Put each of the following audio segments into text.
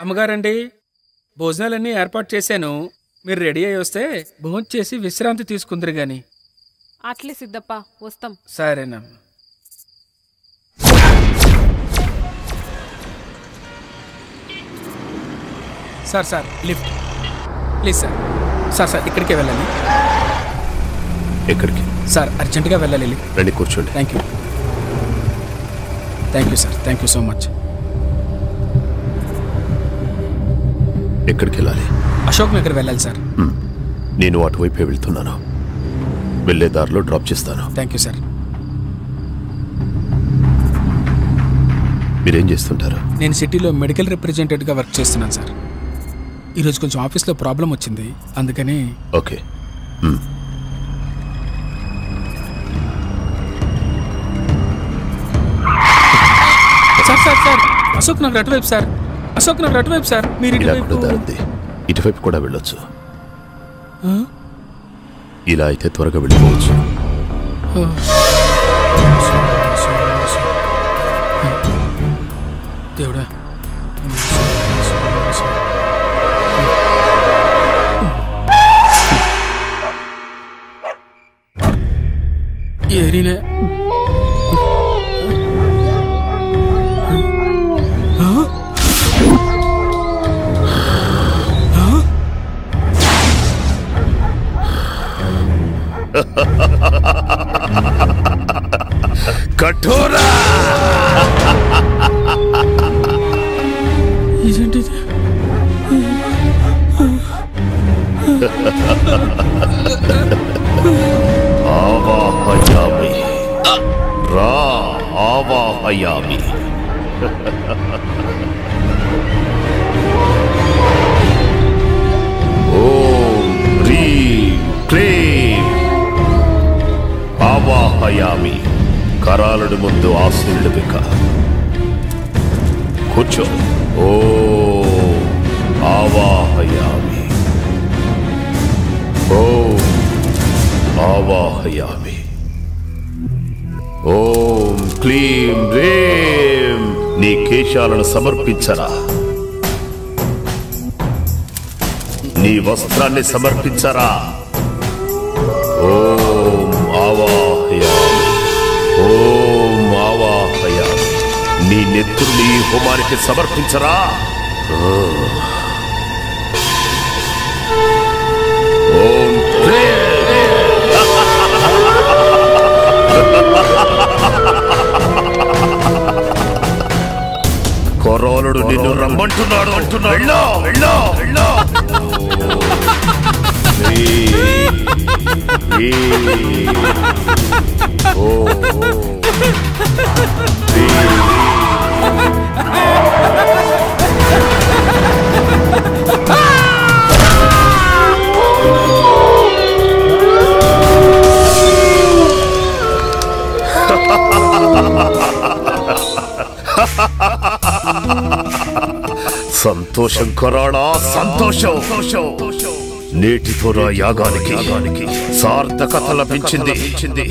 అమ్మగారండి, భోజనాలన్నీ ఏర్పాటు చేశాను. మీరు రెడీ అయ్యి వస్తే భోంచేసి విశ్రాంతి తీసుకుందరు గాని. అట్లే సిద్ధప్ప, వస్తాం. సరేనమ్మా. Sir lift please sir. Sir ఇక్కడికే వెళ్ళాలి. ఎక్కడికి సార్? అర్జెంటుగా వెళ్ళాలి. రండి, కూర్చోండి. Thank you sir. Thank you so much. ఎక్కడికి వెళ్ళాలి? అశోక్ నగర్ వెళ్ళాలి సార్. నేను అటువైపే వెళ్తున్నాను. వెళ్ళే దారిలో డ్రాప్ చేస్తాను. Thank you sir. మీరేం చేస్తుంటారు? నేను సిటీలో మెడికల్ రిప్రజెంటేటివ్గా వర్క్ చేస్తున్నాను సార్. ఈరోజు కొంచెం ఆఫీస్లో ప్రాబ్లం వచ్చింది, అందుకని. ఓకే. సార్ అశోక్ నగర్ అటువైపు సార్. అశోక్ నగర్ అటువైపు సార్. మీరు ఇటువైపు కూడా వెళ్ళొచ్చు. ఇలా అయితే త్వరగా వెళ్ళిపోవచ్చు. దేవుడా, ఏరినే కఠోరా ఇదేంటిది? ఆవాహయామి రా ఆవాహయామి. ఓం హ్రీం క్లీం ఆవాహయామి. కరాలుడు ముందు ఆశీనుడు బిక కూర్చో. ఓం ఆవాహయామి. ఓం ఆవాహయామి. ఓం క్లీం రేం. నీ కేశాలను సమర్పించరా, నీ వస్త్రాన్ని సమర్పించరా. ఓం ఆవాహయామి. ఓం ఆవాహయామి. నీ నెత్తుర్ని ఈ హోమానికి సమర్పించరా. ఓం కొరోలుడు నిన్ను రమ్మంటున్నాడు అంటున్నాడు. సంతోషం కొరాడా, సంతోషం. నేటితో నా యాగానికి సార్థకత లభించింది.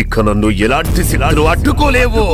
ఇక నన్ను ఎలాంటి శిలాలు అడ్డుకోలేవు.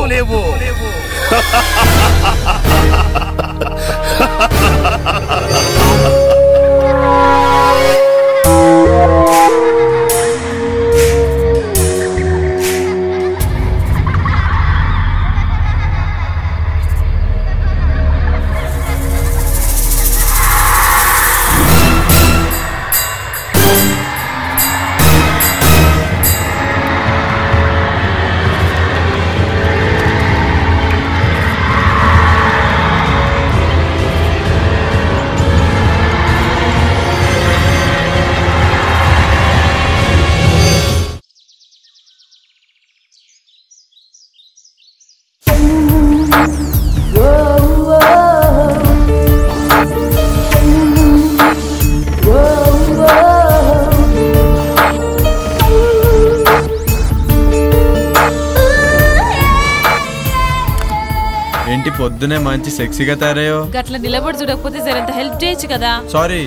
ఏంటి పొద్దునే మంచి సెక్సీగా తయారయ్యో. గట్ల నిలబడి చూడకపోతే జరంత హెల్ప్ చేయొచ్చు కదా. సారీ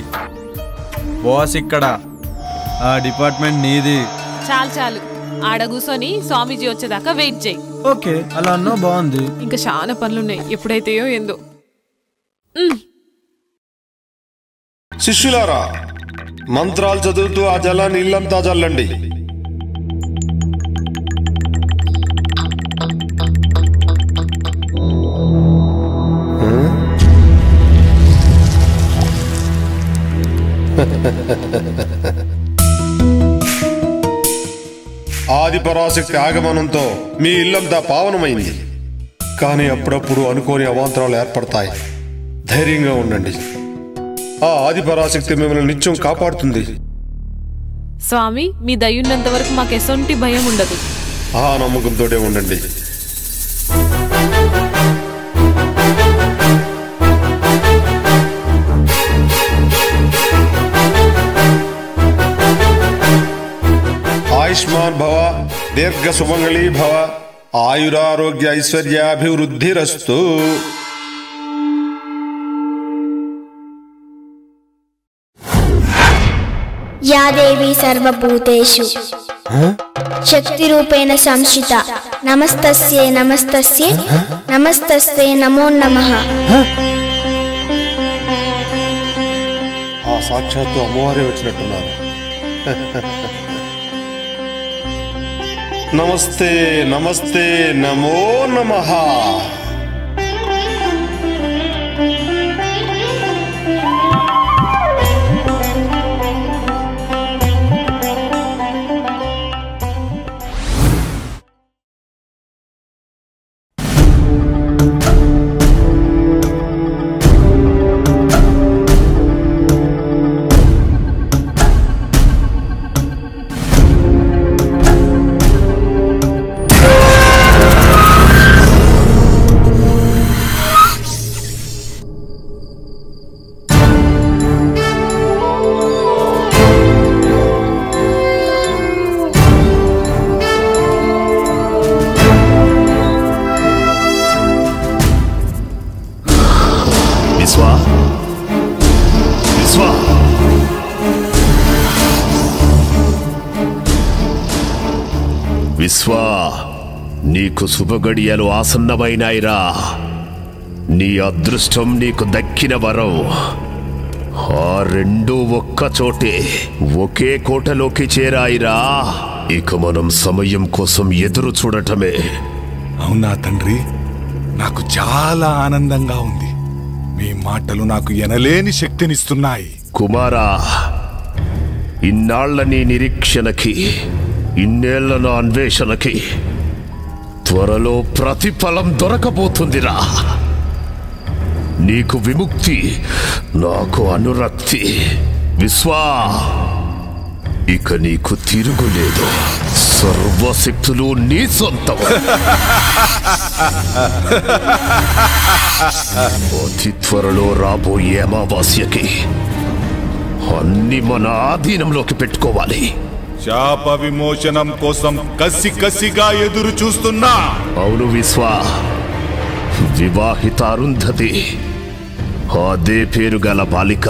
బాస్, ఇక్కడ ఆ డిపార్ట్మెంట్ నీది. చాలు ఆడ కూర్చొని స్వామీజీ వచ్చేదాకా వెయిట్ చేయి. ఓకే, అలా అన్నా బాగుంది. ఇంకా చాలా పనులున్నాయి, ఎప్పుడైతేయో ఏందో. శిష్యులారా, మంత్రాలు చదువుతూ ఆ జలాన్ని ఇల్లంతా చల్లండి. ఆది పరాశక్తి ఆగమనంతో మీ ఇల్లంతా పావనమైంది. కానీ అప్పుడప్పుడు అనుకోని అవాంతరాలు ఏర్పడతాయి. ధైర్యంగా ఉండండి. ఆ ఆది పరాశక్తి మిమ్మల్ని నిత్యం కాపాడుతుంది. స్వామి, మీ దయ్యున్నంత వరకు మాకు ఎసొంటి భయం ఉండదు. ఆ నమ్మకంతోనే ఉండండి. ఆయుష్మాన్ భవ, దీర్ఘ సుమంగళీ భవ, ఆయురారోగ్య ఐశ్వర్యాభివృద్ధిరస్తు. या देवी सर्वभूतेषु शक्तिरूपेण संस्थिता नमस्तस्यै नमस्तस्यै नमस्तस्यै नमो नमः. ఆ సాక్షాత్తు అమ్మవారే వచ్చినట్టున్నారు. నమస్తే నమస్తే నమో నమః. విశ్వా, నీకు శుభగడియలు ఆసన్నమైనాయిరా. నీ అదృష్టం నీకు దక్కిన వరం. ఆ రెండూ ఒక్కచోటే ఒకే కోటలోకి చేరాయిరా. ఇక మనం సమయం కోసం ఎదురు చూడటమే. అవునా తండ్రి, నాకు చాలా ఆనందంగా ఉంది. మీ మాటలు నాకు ఎనలేని శక్తినిస్తున్నాయి. కుమారా, ఇన్నాళ్ల నీ నిరీక్షణకి, ఇన్నేళ్ల నా అన్వేషణకి త్వరలో ప్రతిఫలం దొరకబోతుందిరా. నీకు విముక్తి, నాకు అనురక్తి. విశ్వా, ఇక నీకు తిరుగులేదు. సర్వశక్తులు నీ సొంతం. అతి త్వరలో రాబోయే అమావాస్యకి అన్ని మన ఆధీనంలోకి పెట్టుకోవాలి. శాప విమోచనం కోసం కసిగా ఎదురు చూస్తున్నా. అవును విశ్వా, వివాహిత అరుంధతి, అదే పేరు గల బాలిక,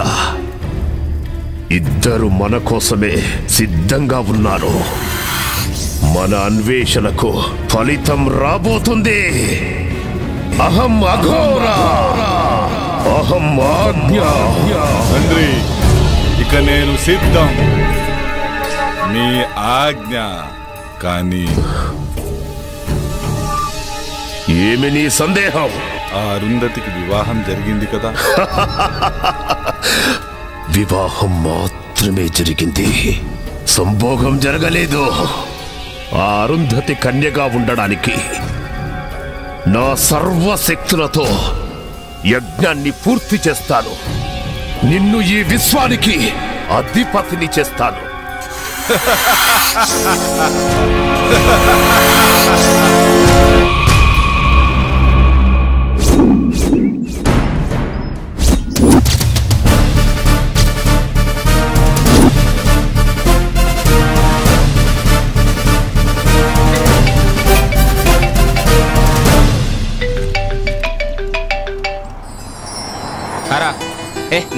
ఇద్దరు మన కోసమే సిద్ధంగా ఉన్నారు. మన అన్వేషణకు ఫలితం రాబోతుంది. అహం అఘోరా, అహం ఆజ్ఞ. తండ్రి, ఇక నేను సిద్ధం. మీ ఆజ్ఞ. కానీ ఏమి నీ సందేహం? ఆ అరుంధతికి వివాహం జరిగింది కదా? వివాహం మాత్రమే జరిగింది, సంభోగం జరగలేదు. ఆ అరుంధతి కన్యగా ఉండడానికి నా సర్వశక్తులతో యజ్ఞాన్ని పూర్తి చేస్తాను. నిన్ను ఈ విశ్వానికి అధిపతిని చేస్తాను.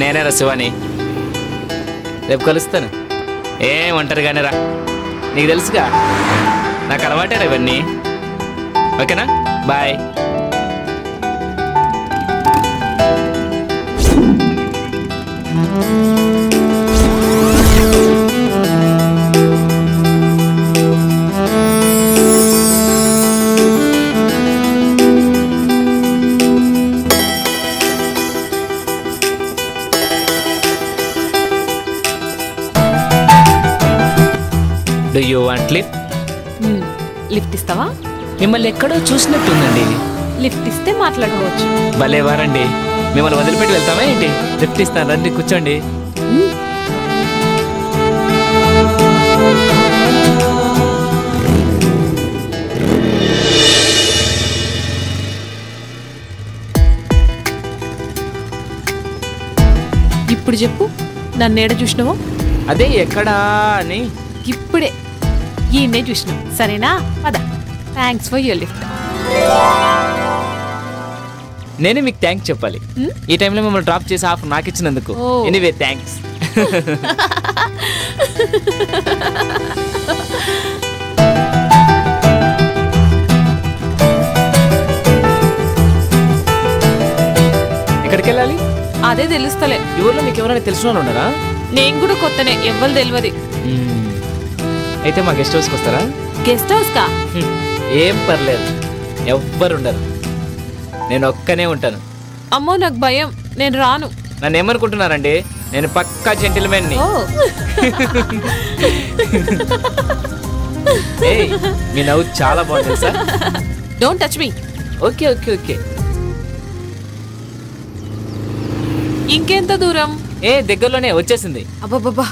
నేనేరా శివాని, రేపు కలుస్తాను. ఒంటరిగానే రా, నీకు తెలుసుగా నాకు అలవాటేరా ఇవన్నీ. ఓకేనా? Bye. Do you want lift? Lift ఇస్తావా? మిమ్మల్ని ఎక్కడో చూసినట్టుందండి. లిఫ్ట్ ఇస్తే మాట్లాడుకోవచ్చు. భలే వారండి. మిమ్మల్ని వదిలిపెట్టి వెళ్తామా ఏంటి? లిఫ్ట్ ఇస్తాను, రండి కూర్చోండి. ఇప్పుడు చెప్పు, నన్ను ఏడ చూసినావో? అదే ఎక్కడా అని. ఇప్పుడే ఈయన్నే చూసినావు, సరేనా? పద. Thanks for your lift. నేనే మీకు థ్యాంక్స్ చెప్పాలి. ఈ టైంలో మిమ్మల్ని డ్రాప్ చేసి హాఫ్ నాకు ఇచ్చినందుకు. Anyway thanks. ఎక్కడికి వెళ్ళాలి? అదే తెలుస్తలే. ఈ ఊర్లో మీకు ఎవరైనా తెలిసిన వాళ్ళు ఉన్నారా? నేను కూడా కొత్తనే, ఎవ్వరు తెలియదు. అయితే మా గెస్ట్ హౌస్కి వస్తారా? గెస్ట్ హౌస్ కా? ఏం పర్లేదు, ఎవ్వరు ఉండరు, నేను ఒక్కనే ఉంటాను. అమ్మో నాకు భయం, నేను రాను. నన్ను ఏమనుకుంటున్నారండి? నేను పక్కా జెంటిల్మెన్ని. మీ నవ్వు చాలా బాగుంది sir. Don't touch me. Okay okay okay. ఇంకెంత దూరం? దగ్గరలోనే వచ్చేసింది. అబ్బాబ్బా,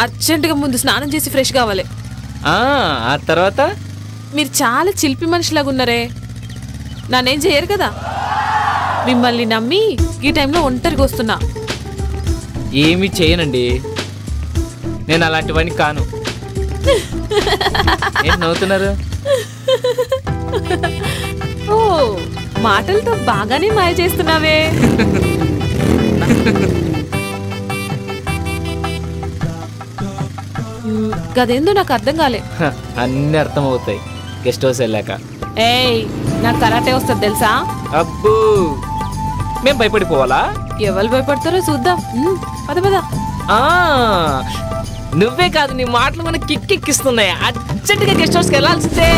అర్జెంటుగా ముందు స్నానం చేసి ఫ్రెష్ కావాలి. ఆ తర్వాత? మీరు చాలా చిలిపి మనిషిలాగా ఉన్నారే, నన్నేం చేయరు కదా. మిమ్మల్ని నమ్మి ఈ టైంలో ఒంటరిగా వస్తున్నా. ఏమీ చేయనండి, నేను అలాంటివన్నీ కాను. ఏం నవ్వుతున్నారు? ఓ, మాటలతో బాగానే మాయ చేస్తున్నావే. గదేందో నాకు అర్థం కాలే. అన్ని అర్థమవుతాయి గెస్ట్ హౌస్ వెళ్ళాక. ఏయ్, నాకు కరాటే వస్తుంది తెలుసా? అబ్బో, మేం భయపడిపోవాలా? ఎవరు భయపడతారో చూద్దాం. పద పద. నువ్వే కాదు, నీ మాటలు మనకి కిక్కెక్కిస్తున్నాయి. అర్జెంటుగా గెస్ట్ హౌస్కి వెళ్ళాల్సిందే.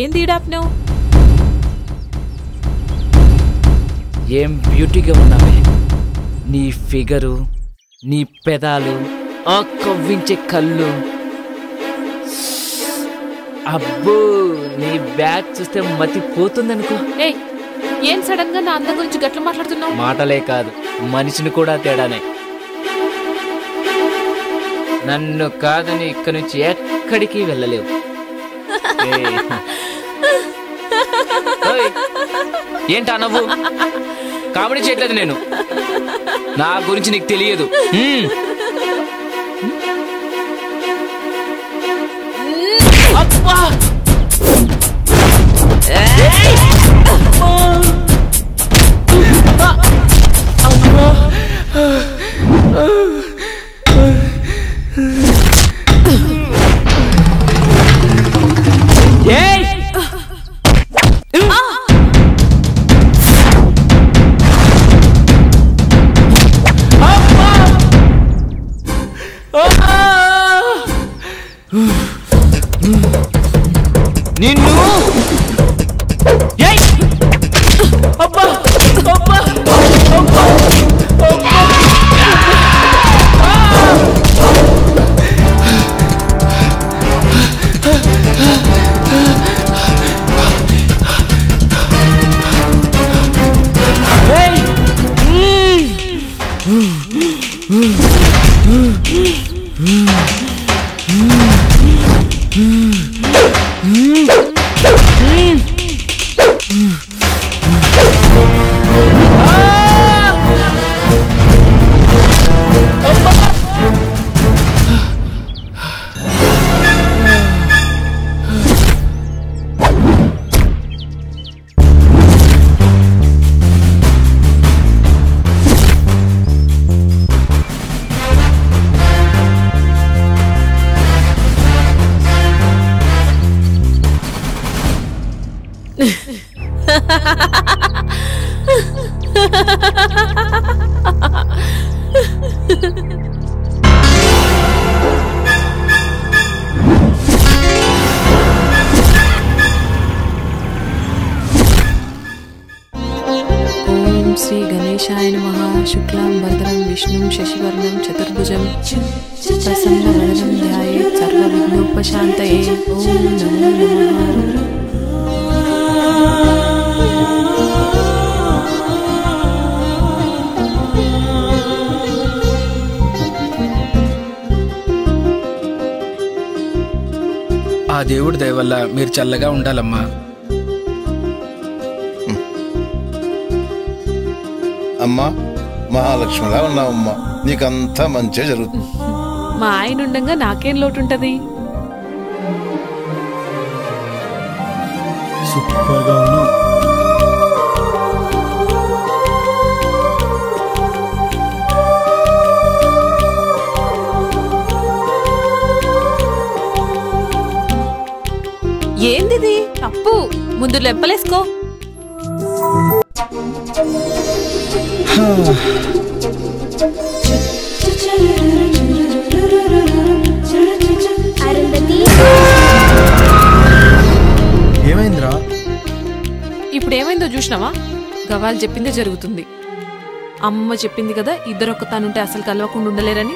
ఏంది ఈడాప్నావు? ఏం బ్యూటీగా ఉన్నావే. నీ ఫిగరు, నీ పెదాలు, ఆ కవ్వించే కళ్ళు. అబ్బో, నీ బ్యాగ్ చూస్తే మతి పోతుందనుకో. ఏయ్, ఏం సడన్ గా నా అందం గురించి గట్ల మాట్లాడుతున్నావు? మాటలే కాదు, మనిషిని కూడా తేడానే. నన్ను కాదని ఇక్కడి నుంచి ఎక్కడికి వెళ్ళలేవు. ఏంటా నవ్వు? కామెడీ చేయట్లేదు నేను, నా గురించి నీకు తెలియదు. అబ్బా, నిన్ను అబ్బా అబ్బా అబ్బా శ్రీ గణేశాయ నమః. శుక్లాం వరదరం విష్ణుం శశివర్ణం చతుర్భుజం ప్రసన్నవదనం ధ్యాయేత్ సర్వవిఘ్నోపశాంతయే. ఓం నమో నమః. ఆ దేవుడి దయ వల్ల మీరు చల్లగా ఉండాలమ్మా. అమ్మా మహాలక్ష్మిలా ఉన్నావమ్మా, నీకంతా మంచిగా జరుగుతుంది. మా ఆయన ఉండగా నాకేం లోటుంటది? సూపర్గా ఉన్నావు. ఏందిది తప్పు? ముందు లెప్పలేసుకో. అరుంధతి, ఏమైందిరా? ఇప్పుడు ఏమైందో చూసినావా? గవాల్ చెప్పిందే జరుగుతుంది. అమ్మ చెప్పింది కదా ఇద్దరొక్క తానుంటే అసలు కలవకుండా ఉండలేరని.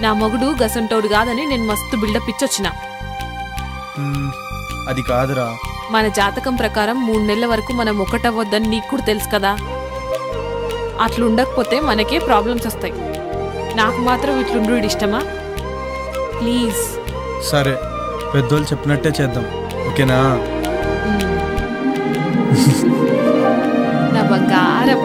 నా మొగుడు గసంటోడు కాదని నేను మస్తు బిల్డప్ ఇచ్చొచ్చిన. అది కాదురా. మన జాతకం ప్రకారం 3 నెలల వరకు మనం ఒకటవ్వద్దని నీకు కూడా తెలుసు కదా. అట్లుండకపోతే మనకే ప్రాబ్లమ్స్ వస్తాయి. నాకు మాత్రం ఇట్లుండు ఇష్టమా? ప్లీజ్. సరే, పెద్దోళ్ళు చెప్పినట్టే చేద్దాం, ఓకేనా? నా బంగారం.